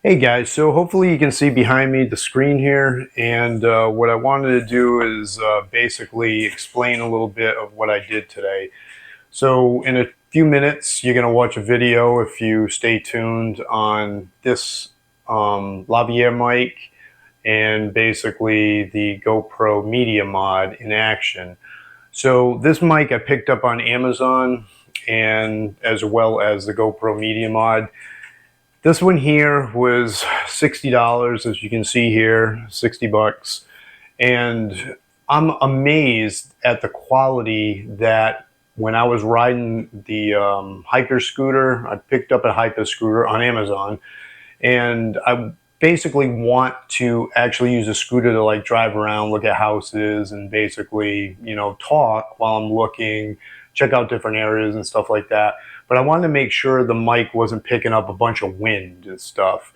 Hey guys, so hopefully you can see behind me the screen here, and what I wanted to do is basically explain a little bit of what I did today. So in a few minutes you're going to watch a video, if you stay tuned, on this Lavalier mic and basically the GoPro Media Mod in action. So this mic I picked up on Amazon, and as well as the GoPro Media Mod. This one here was $60, as you can see here, 60 bucks. And I'm amazed at the quality that when I was riding the hiker scooter, I picked up a hiker scooter on Amazon, and I basically want to actually use a scooter to like drive around, look at houses, and basically, talk while I'm looking, check out different areas and stuff like that. But I wanted to make sure the mic wasn't picking up a bunch of wind and stuff.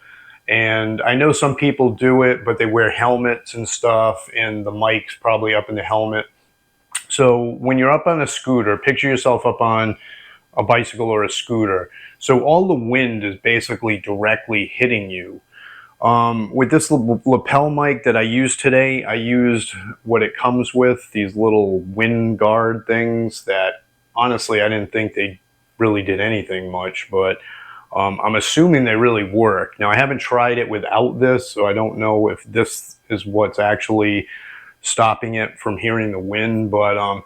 And I know some people do it, but they wear helmets and stuff, and the mic's probably up in the helmet. So when you're up on a scooter, picture yourself up on a bicycle or a scooter. So all the wind is basically directly hitting you. With this lapel mic that I used today, I used what it comes with, these little wind guard things that honestly I didn't think they really did anything much, but I'm assuming they really work. Now I haven't tried it without this, so I don't know if this is what's actually stopping it from hearing the wind, but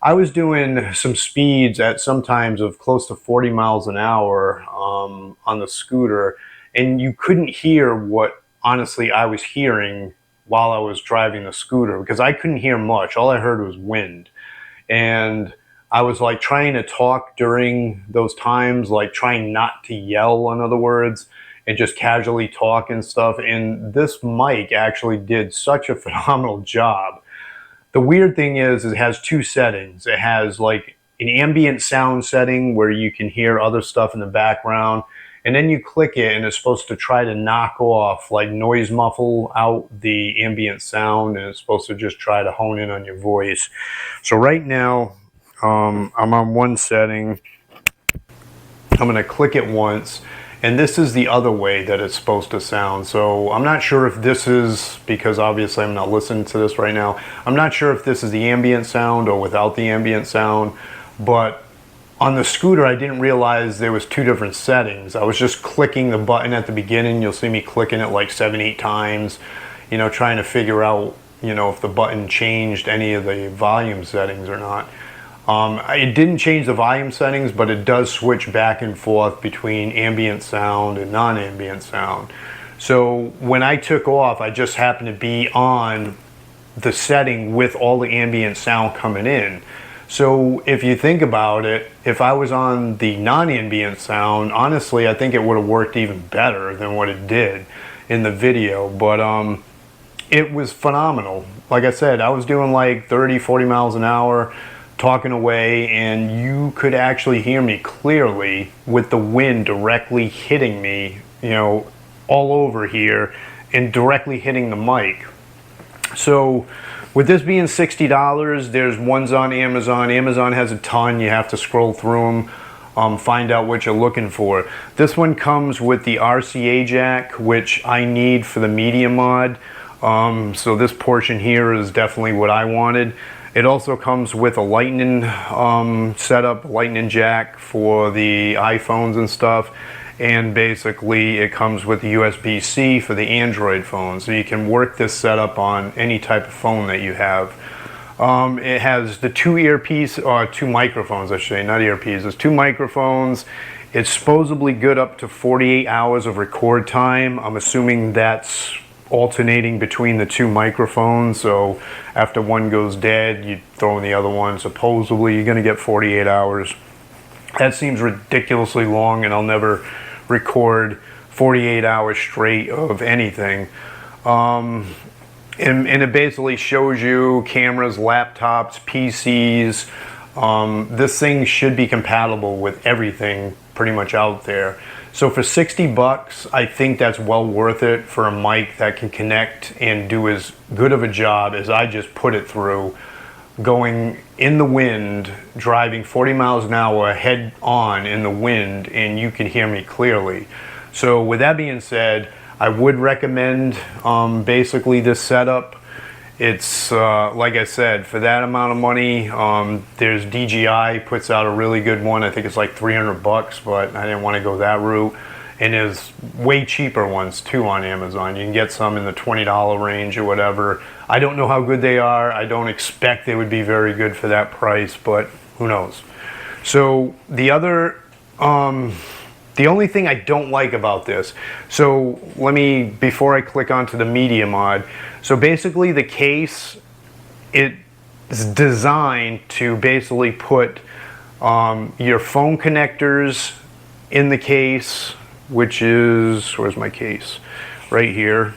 I was doing some speeds at sometimes of close to 40 miles an hour on the scooter, and you couldn't hear what honestly I was hearing while I was driving the scooter, because I couldn't hear much. All I heard was wind. And I was like trying to talk during those times, like trying not to yell, in other words, and just casually talk and stuff. And this mic actually did such a phenomenal job. The weird thing is it has two settings. It has like an ambient sound setting where you can hear other stuff in the background, and then you click it and it's supposed to try to knock off, like noise muffle out the ambient sound, and it's supposed to just try to hone in on your voice. So right now I'm on one setting. I'm going to click it once, and this is the other way that it's supposed to sound. So I'm not sure if this is, because obviously I'm not listening to this right now, I'm not sure if this is the ambient sound or without the ambient sound, but on the scooter I didn't realize there was two different settings. I was just clicking the button at the beginning. You'll see me clicking it like 7-8 times, trying to figure out, if the button changed any of the volume settings or not. It didn't change the volume settings, but it does switch back and forth between ambient sound and non-ambient sound. So when I took off, I just happened to be on the setting with all the ambient sound coming in. So if you think about it, if I was on the non-ambient sound, honestly, I think it would have worked even better than what it did in the video. But it was phenomenal. Like I said, I was doing like 30-40 miles an hour, talking away, and you could actually hear me clearly with the wind directly hitting me, all over here and directly hitting the mic. So with this being $60, there's ones on Amazon. Amazon has a ton. You have to scroll through them, find out what you're looking for. This one comes with the RCA jack, which I need for the media mod. So this portion here is definitely what I wanted. It also comes with a lightning setup, lightning jack for the iPhones and stuff. And basically it comes with the USB-C for the Android phone. So you can work this setup on any type of phone that you have. It has the two microphones, I should say, not earpieces. There's two microphones. It's supposedly good up to 48 hours of record time. I'm assuming that's alternating between the two microphones, so after one goes dead you throw in the other one. Supposedly you're going to get 48 hours. That seems ridiculously long, and I'll never record 48 hours straight of anything. And it basically shows you cameras, laptops, PCs. This thing should be compatible with everything pretty much out there. So for 60 bucks, I think that's well worth it for a mic that can connect and do as good of a job as I just put it through, going in the wind, driving 40 miles an hour head on in the wind, and you can hear me clearly. So with that being said, I would recommend basically this setup. It's like I said, for that amount of money, there's DJI puts out a really good one. I think it's like 300 bucks, but I didn't want to go that route. And there's way cheaper ones too on Amazon. You can get some in the $20 range or whatever. I don't know how good they are. I don't expect they would be very good for that price, but who knows. So the only thing I don't like about this, so before I click onto the media mod, so basically the case, it's designed to basically put your phone connectors in the case, which is, where's my case? Right here.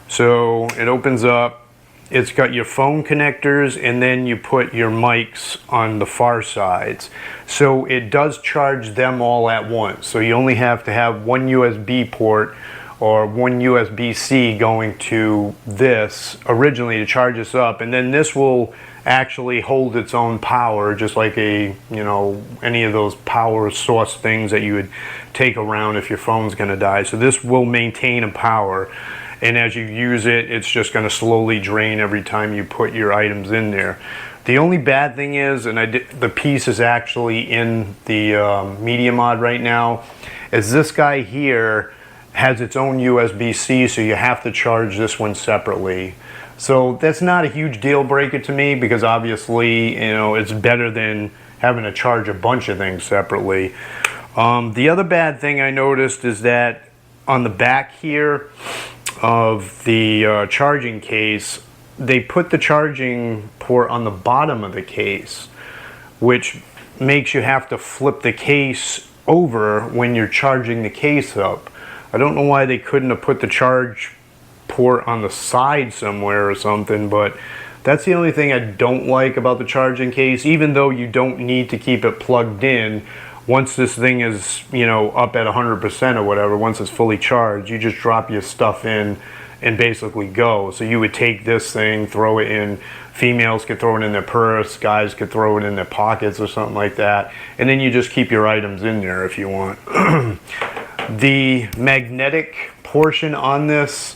So it opens up, it's got your phone connectors, and then you put your mics on the far sides. So it does charge them all at once. So you only have to have one USB port or one USB-C going to this originally to charge this up, and then this will actually hold its own power, just like any of those power source things that you would take around if your phone's going to die. So this will maintain a power, and as you use it, it's just going to slowly drain every time you put your items in there. The only bad thing is, and the piece is actually in the media mod right now, is this guy here has its own USB-C, so you have to charge this one separately. So that's not a huge deal breaker to me, because obviously, it's better than having to charge a bunch of things separately. The other bad thing I noticed is that on the back here of the charging case, they put the charging port on the bottom of the case, which makes you have to flip the case over when you're charging the case up. I don't know why they couldn't have put the charge port on the side somewhere or something, but that's the only thing I don't like about the charging case, even though you don't need to keep it plugged in. Once this thing is, up at 100% or whatever, once it's fully charged, you just drop your stuff in and basically go. So you would take this thing, throw it in, females could throw it in their purse, guys could throw it in their pockets or something like that, and then you just keep your items in there if you want. The magnetic portion on this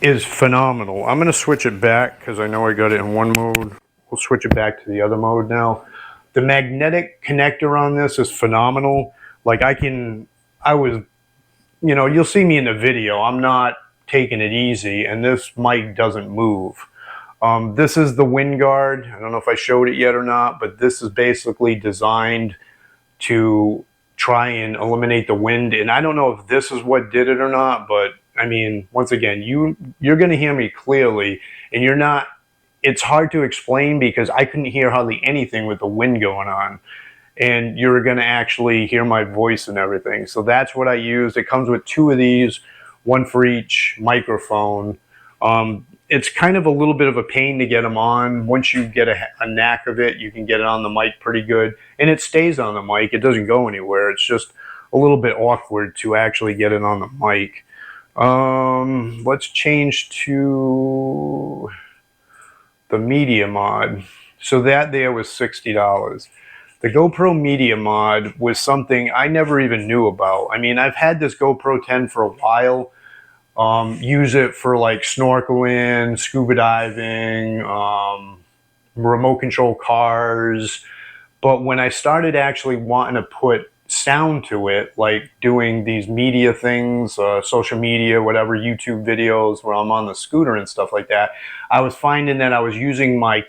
is phenomenal. I'm going to switch it back because I know I got it in one mode. We'll switch it back to the other mode now. The magnetic connector on this is phenomenal. Like you'll see me in the video. I'm not taking it easy, and this mic doesn't move. This is the wind guard. I don't know if I showed it yet or not, but this is basically designed to try and eliminate the wind. And I don't know if this is what did it or not, but I mean, once again, you're going to hear me clearly, and it's hard to explain because I couldn't hear hardly anything with the wind going on, and you're going to actually hear my voice and everything. So that's what I used. It comes with two of these, one for each microphone. It's kind of a little bit of a pain to get them on. Once you get a knack of it, you can get it on the mic pretty good, and it stays on the mic. It doesn't go anywhere. It's just a little bit awkward to actually get it on the mic. Let's change to the media mod. So that there was $60. The GoPro media mod was something I never even knew about. I mean, I've had this GoPro 10 for a while. Use it for like snorkeling, scuba diving, remote control cars. But when I started actually wanting to put sound to it, like doing these media things, social media, whatever, YouTube videos where I'm on the scooter and stuff like that, I was finding that I was using my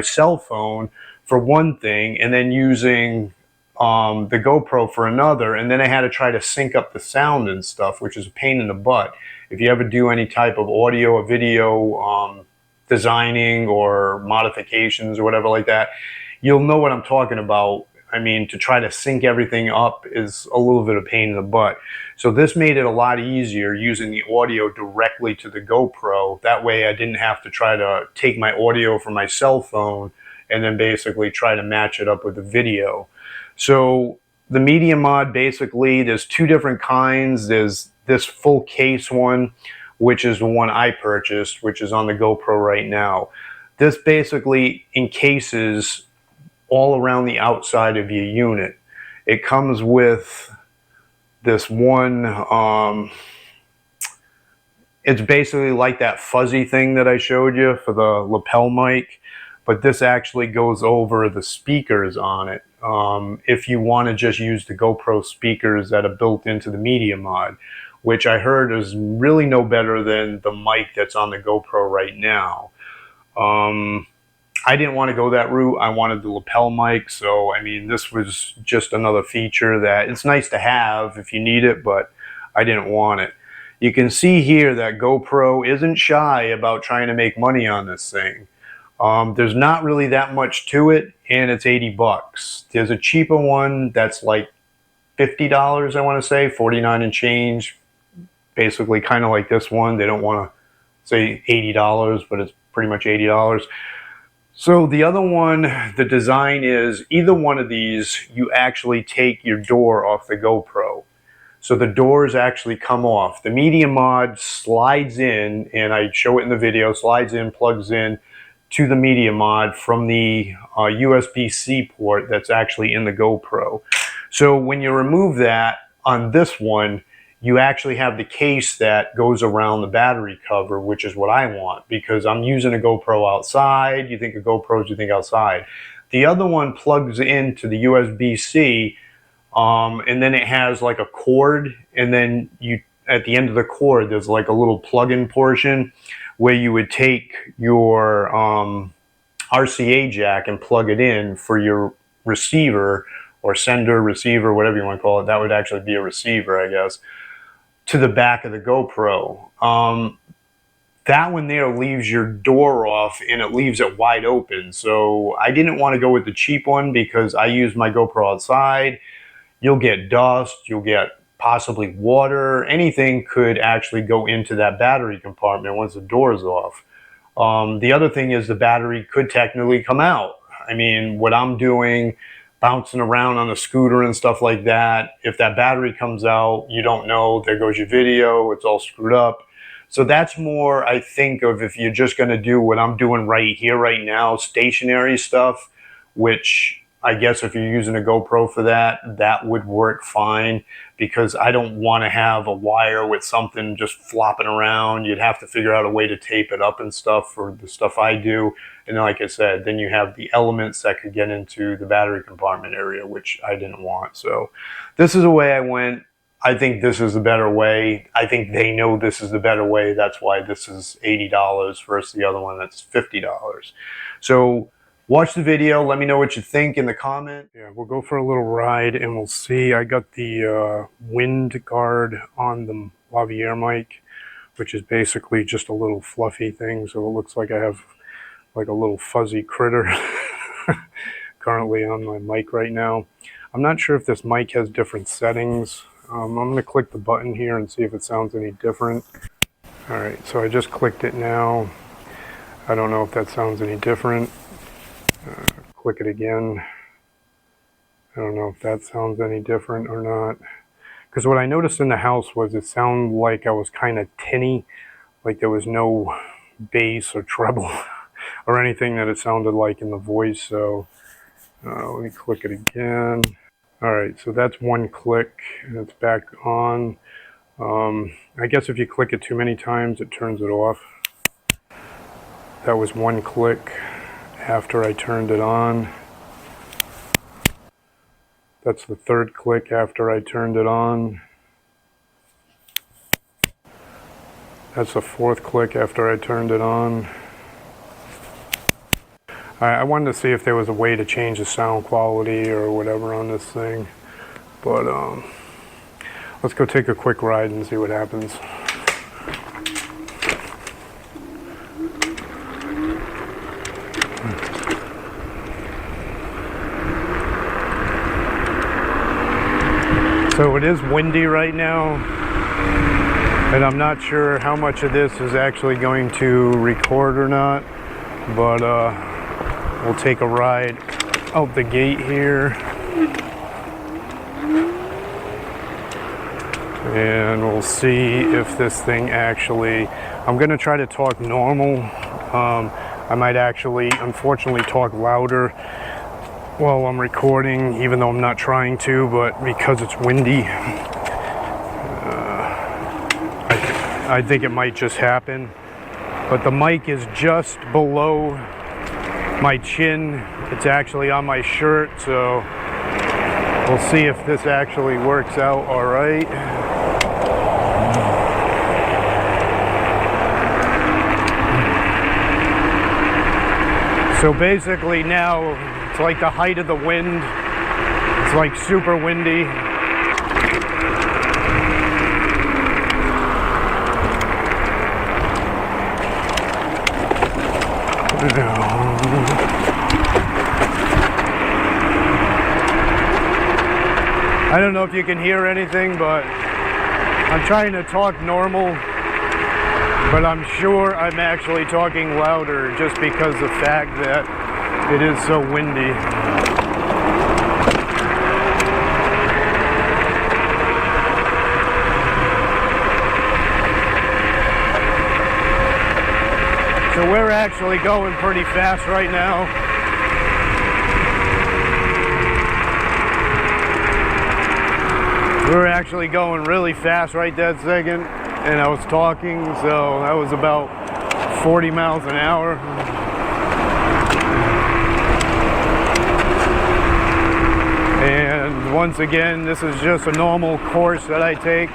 cell phone for one thing, and then using the GoPro for another, and then I had to try to sync up the sound and stuff, which is a pain in the butt. If you ever do any type of audio or video designing or modifications or whatever like that, you'll know what I'm talking about. I mean, to try to sync everything up is a little bit of a pain in the butt. So this made it a lot easier using the audio directly to the GoPro. That way I didn't have to try to take my audio from my cell phone and then basically try to match it up with the video. So the media mod, basically, there's two different kinds. There's this full case one, which is the one I purchased, which is on the GoPro right now. This basically encases all around the outside of your unit. It comes with this one, It's basically like that fuzzy thing that I showed you for the lapel mic, but this actually goes over the speakers on it. If you want to just use the GoPro speakers that are built into the Media Mod, which I heard is really no better than the mic that's on the GoPro right now. I didn't want to go that route. I wanted the lapel mic, so I mean, this was just another feature that it's nice to have if you need it, but I didn't want it. You can see here that GoPro isn't shy about trying to make money on this thing. There's not really that much to it, and it's 80 bucks. There's a cheaper one that's like $50, I want to say, 49 and change. Basically kind of like this one. They don't want to say $80, but it's pretty much $80. So the other one, the design is either one of these, you actually take your door off the GoPro. So the doors actually come off. The Media Mod slides in, and I show it in the video, slides in, plugs in to the Media Mod from the USB-C port that's actually in the GoPro. So when you remove that on this one, you actually have the case that goes around the battery cover, which is what I want, because I'm using a GoPro outside. You think of GoPros, you think outside. The other one plugs into the USB-C, and then it has like a cord, and then you, at the end of the cord, there's like a little plug-in portion where you would take your RCA jack and plug it in for your receiver, or sender, receiver, whatever you want to call it. That would actually be a receiver, I guess, to the back of the GoPro. That one there leaves your door off, and it leaves it wide open. So I didn't want to go with the cheap one because I use my GoPro outside. You'll get dust, you'll get possibly water, anything could actually go into that battery compartment once the door is off. The other thing is the battery could technically come out. I mean, what I'm doing, bouncing around on a scooter and stuff like that, if that battery comes out, you don't know, there goes your video, it's all screwed up. So that's more, I think, of if you're just going to do what I'm doing right here, right now, stationary stuff, which I guess if you're using a GoPro for that, that would work fine, because I don't want to have a wire with something just flopping around. You'd have to figure out a way to tape it up and stuff for the stuff I do. And like I said, then you have the elements that could get into the battery compartment area, which I didn't want. So this is the way I went. I think this is the better way. I think they know this is the better way. That's why this is $80 versus the other one that's $50. So watch the video. Let me know what you think in the comment. Yeah, we'll go for a little ride and we'll see. I got the wind guard on the Lavalier mic, which is basically just a little fluffy thing. So it looks like I have like a little fuzzy critter currently on my mic right now. I'm not sure if this mic has different settings. I'm going to click the button here and see if it sounds any different. Alright, so I just clicked it now. I don't know if that sounds any different. Click it again. I don't know if that sounds any different or not. Because what I noticed in the house was it sounded like I was kind of tinny, like there was no bass or treble or anything that it sounded like in the voice. So let me click it again. Alright, so that's one click and it's back on. I guess if you click it too many times, it turns it off. That was one click after I turned it on. That's the third click after I turned it on. That's the fourth click after I turned it on. I wanted to see if there was a way to change the sound quality or whatever on this thing, but let's go take a quick ride and see what happens. So it is windy right now, and I'm not sure how much of this is actually going to record or not, but we'll take a ride out the gate here, and we'll see if this thing actually, I'm going to try to talk normal. I might actually, unfortunately, talk louder while I'm recording, even though I'm not trying to, but because it's windy, I think it might just happen. But the mic is just below my chin. It's actually on my shirt, so we'll see if this actually works out all right. So basically now it's like the height of the wind. It's like super windy. I don't know if you can hear anything, but I'm trying to talk normal, but I'm sure I'm actually talking louder just because of the fact that it is so windy. So we're actually going pretty fast right now. We were actually going really fast right that second, and I was talking, so that was about 40 miles an hour. And once again, this is just a normal course that I take.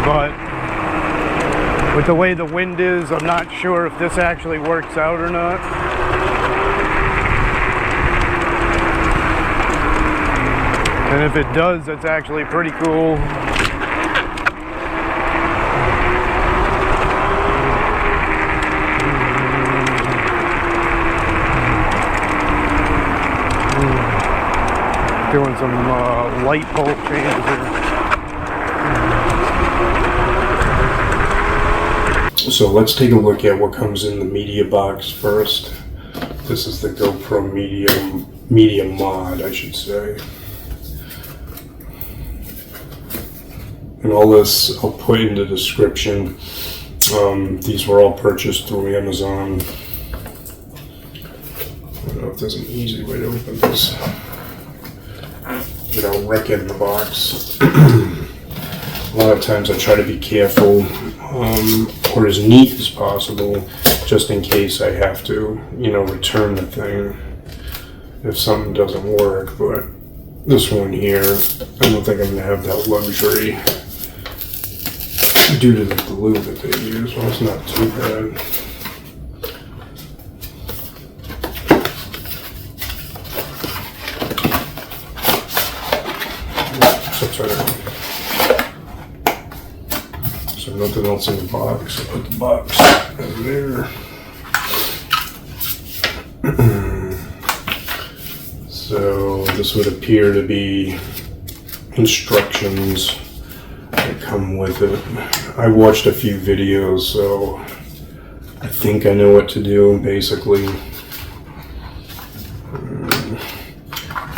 But with the way the wind is, I'm not sure if this actually works out or not. And if it does, it's actually pretty cool. Doing some light bulb changes here. So let's take a look at what comes in the media box first. This is the GoPro media mod, I should say. And all this I'll put in the description. These were all purchased through Amazon. I don't know if there's an easy way to open this without wrecking the box. A lot of times I try to be careful, or as neat as possible, just in case I have to, return the thing if something doesn't work. But this one here, I don't think I'm gonna have that luxury due to the glue that they use. Well, it's not too bad. So nothing else in the box. I'll put the box over there. So this would appear to be instructions that come with it. I watched a few videos, so I think I know what to do, basically.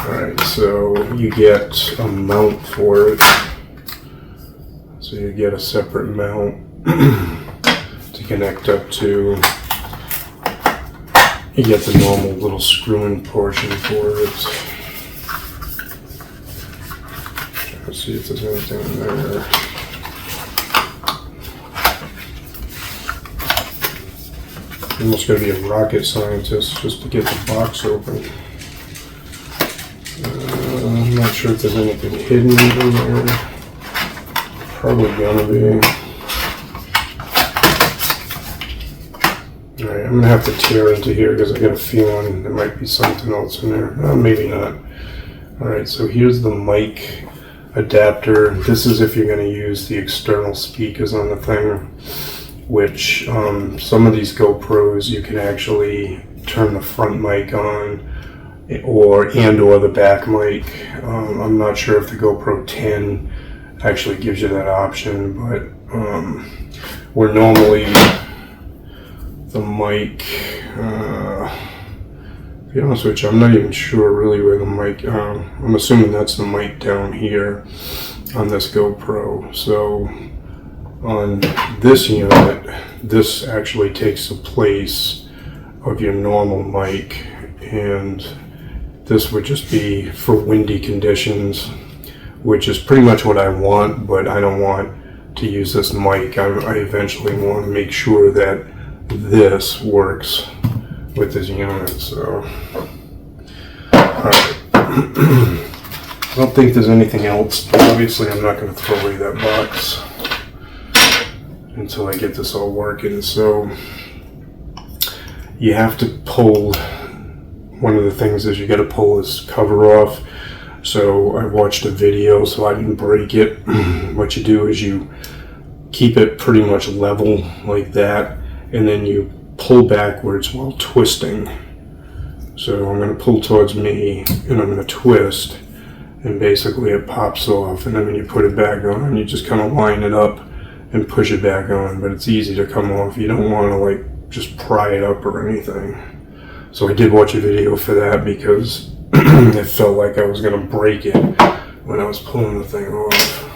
Alright, so you get a mount for it. So you get a separate mount to connect up to. You get the normal little screw-in portion for it. Let's see if there's anything in there. I'm almost gonna be a rocket scientist just to get the box open. I'm not sure if there's anything hidden in there. Probably gonna be. Alright, I'm gonna have to tear into here because I got a feeling there might be something else in there. Maybe not. Alright, so here's the mic adapter. This is if you're going to use the external speakers on the thing, which some of these GoPros you can actually turn the front mic on or the back mic. I'm not sure if the GoPro 10 actually gives you that option, but where normally the mic, to be honest with you, I'm not even sure really where the mic, I'm assuming that's the mic down here on this GoPro. So on this unit, this actually takes the place of your normal mic, and this would just be for windy conditions, which is pretty much what I want, but I don't want to use this mic. I eventually want to make sure that this works with this unit. So, alright. I don't think there's anything else, but obviously I'm not going to throw away that box until I get this all working. So you have to pull, one of the things is you got to pull this cover off. So I watched a video so I didn't break it. What you do is you keep it pretty much level like that, and then you pull backwards while twisting. So I'm going to pull towards me and I'm going to twist, and basically it pops off, and then when you put it back on you just kind of line it up and push it back on, but it's easy to come off. You don't want to like just pry it up or anything. So I did watch a video for that because it felt like I was going to break it when I was pulling the thing off.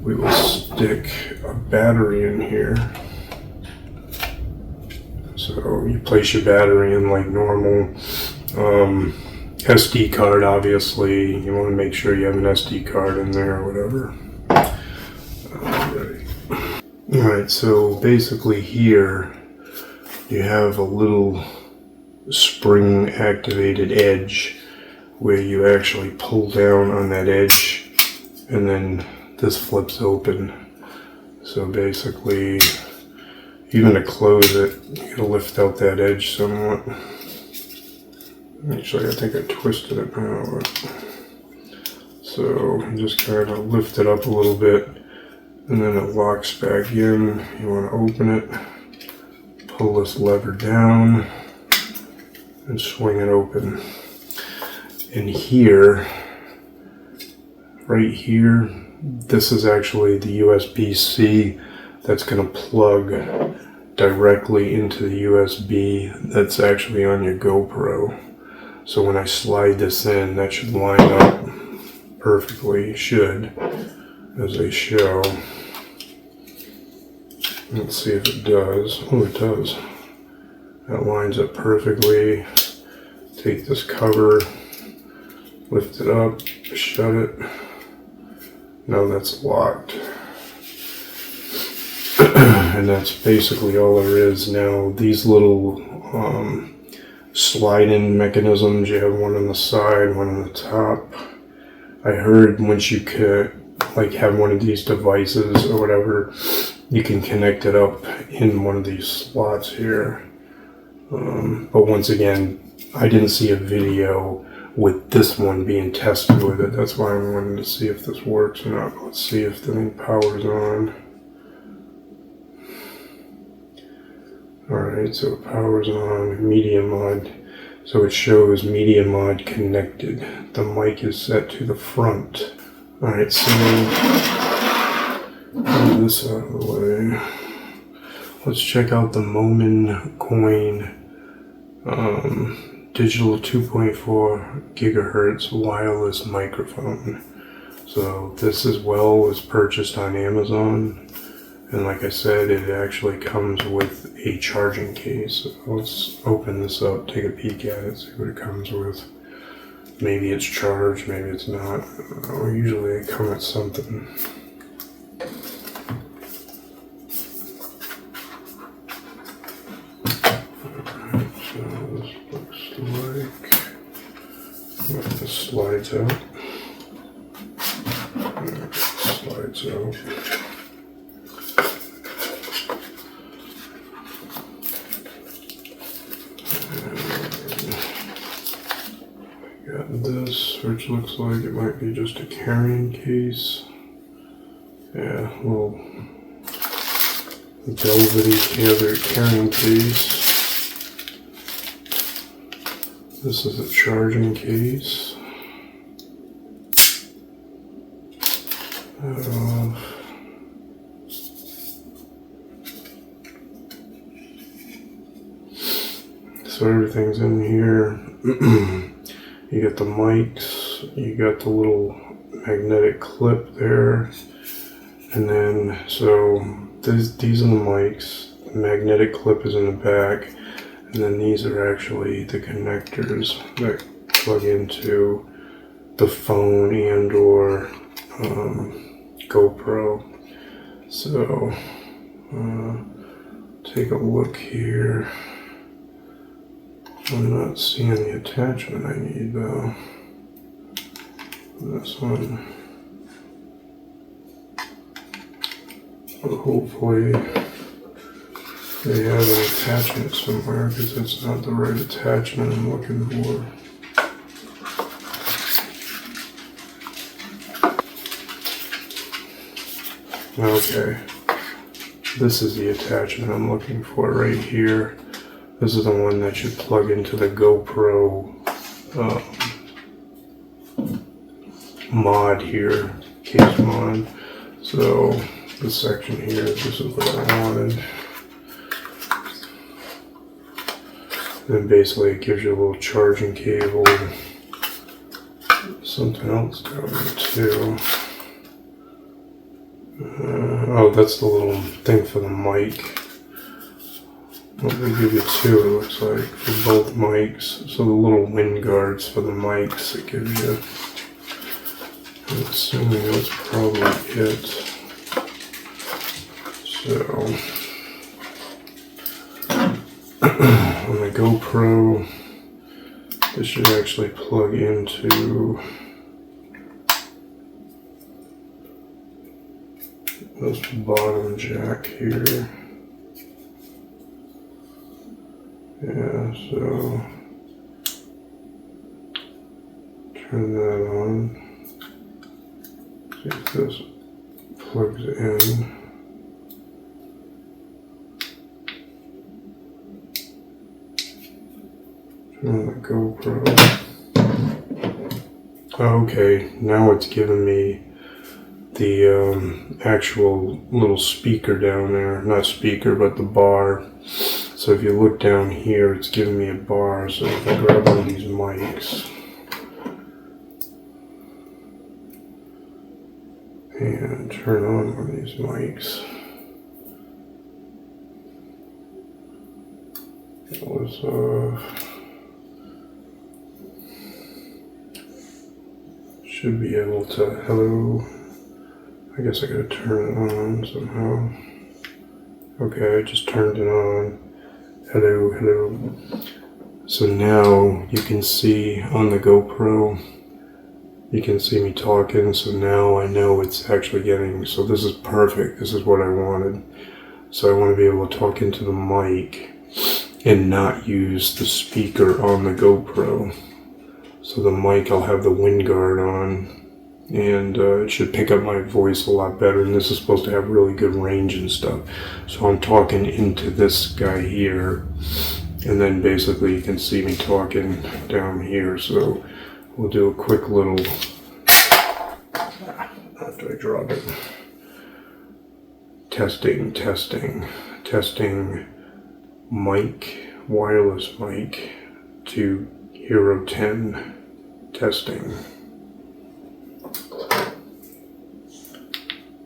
We will stick a battery in here. So you place your battery in like normal. SD card, obviously. You want to make sure you have an SD card in there or whatever. Alright, so basically here you have a little spring activated edge where you actually pull down on that edge and then this flips open. So basically, even to close it, you gotta lift out that edge somewhat. Actually, I think I twisted it now, but so you just kind of lift it up a little bit and then it locks back in. You want to open it, pull this lever down and swing it open. And here, right here, this is actually the USB-C that's going to plug directly into the USB that's actually on your GoPro. So when I slide this in, that should line up perfectly. Should, as they show. Let's see if it does. Oh, it does. That lines up perfectly. Take this cover, lift it up, shut it. Now that's locked. And that's basically all there is. Now these little slide-in mechanisms, you have one on the side, one on the top. I heard once you could like have one of these devices or whatever, you can connect it up in one of these slots here. But once again, I didn't see a video with this one being tested with it. That's why I wanted to see if this works or not. Let's see if the thing powers on. Alright, so it powers on, media mod. So it shows media mod connected. The mic is set to the front. Alright, so move this out of the way. Let's check out the Moman coin digital 2.4 gigahertz wireless microphone. So this as well was purchased on Amazon. And like I said, it actually comes with a charging case. So let's open this up, take a peek at it, see what it comes with. Maybe it's charged, maybe it's not. Usually they come with something. Alright, so this looks like this slides out. Slides out. Got this, which looks like it might be just a carrying case. Yeah, a little velvety carrying case. This is a charging case. So everything's in here. You got the mics, you got the little magnetic clip there, and then so these are the mics, the magnetic clip is in the back, and then these are actually the connectors that plug into the phone and or GoPro. So take a look here. I'm not seeing the attachment I need though. This one. But hopefully they have an attachment somewhere, because it's not the right attachment I'm looking for. Okay, this is the attachment I'm looking for right here. This is the one that should plug into the GoPro mod here, case mod. So this section here, this is what I wanted. Then basically it gives you a little charging cable. Something else down there too. Oh, that's the little thing for the mic. Well, they give you two, it looks like, for both mics. So the little wind guards for the mics it gives you. I'm assuming that's probably it. So on the GoPro, this should actually plug into this bottom jack here. Yeah, so turn that on. See if this plugs in. Turn on the GoPro. Okay, now it's giving me the actual little speaker down there. Not speaker, but the bar. So if you look down here, it's giving me a bar. So if I grab one of these mics and turn on one of these mics, it was should be able to, hello, I guess I gotta turn it on somehow. Okay, I just turned it on. Hello, hello. So now you can see on the GoPro, you can see me talking. So now I know it's actually getting, so this is perfect. This is what I wanted. So I want to be able to talk into the mic and not use the speaker on the GoPro. So the mic, I'll have the wind guard on, and it should pick up my voice a lot better. And this is supposed to have really good range and stuff. So I'm talking into this guy here, and then basically you can see me talking down here. So we'll do a quick little, after I drop it, testing mic, wireless mic to Hero 10, testing.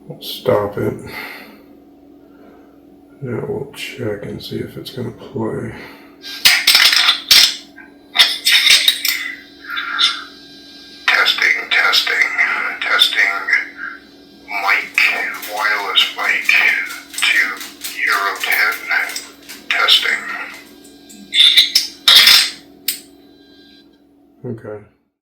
We'll stop it. Now we'll check and see if it's going to play. Testing. Mic, wireless mic to Hero 10, testing. Okay.